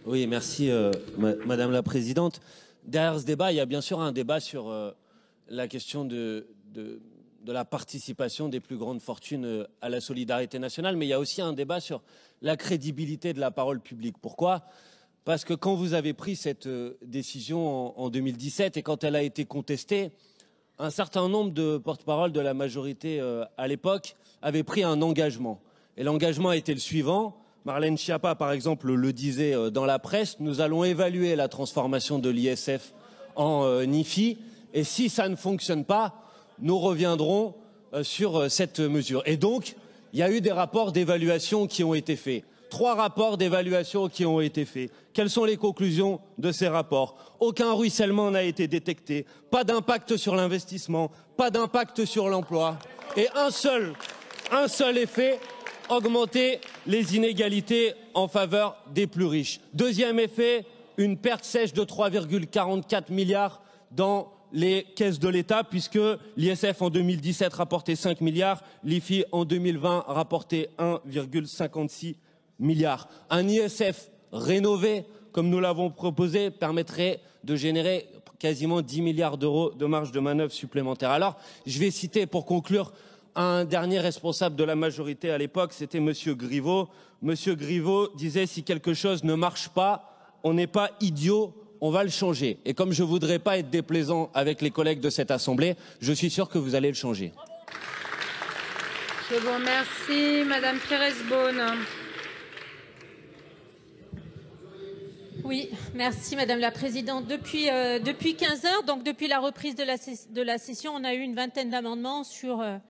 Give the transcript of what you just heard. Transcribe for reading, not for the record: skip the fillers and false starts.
Oui, merci Madame la Présidente. Derrière ce débat, il y a bien sûr un débat sur la question de la participation des plus grandes fortunes à la solidarité nationale, mais il y a aussi un débat sur la crédibilité de la parole publique. Pourquoi ? Parce que quand vous avez pris cette décision en 2017 et quand elle a été contestée, un certain nombre de porte-parole de la majorité à l'époque avaient pris un engagement. Et l'engagement a été le suivant. Marlène Schiappa, par exemple, le disait dans la presse, nous allons évaluer la transformation de l'ISF en IFI, et si ça ne fonctionne pas, nous reviendrons sur cette mesure. Et donc, il y a eu des rapports d'évaluation qui ont été faits. 3 rapports d'évaluation qui ont été faits. Quelles sont les conclusions de ces rapports? Aucun ruissellement n'a été détecté, pas d'impact sur l'investissement, pas d'impact sur l'emploi, et un seul effet, augmenter les inégalités en faveur des plus riches. Deuxième effet, une perte sèche de 3,44 milliards dans les caisses de l'État, puisque l'ISF en 2017 rapportait 5 milliards, l'IFI en 2020 rapportait 1,56 milliards. Un ISF rénové, comme nous l'avons proposé, permettrait de générer quasiment 10 milliards d'euros de marge de manœuvre supplémentaire. Alors, je vais citer pour conclure un dernier responsable de la majorité à l'époque, c'était Monsieur Griveaux. Monsieur Griveaux disait si quelque chose ne marche pas, on n'est pas idiot, on va le changer. Et comme je ne voudrais pas être déplaisant avec les collègues de cette Assemblée, je suis sûr que vous allez le changer. Je vous remercie. Madame Pérez-Beaune. Oui, merci Madame la Présidente. Depuis 15 heures, donc depuis la reprise de la session, on a eu une vingtaine d'amendements sur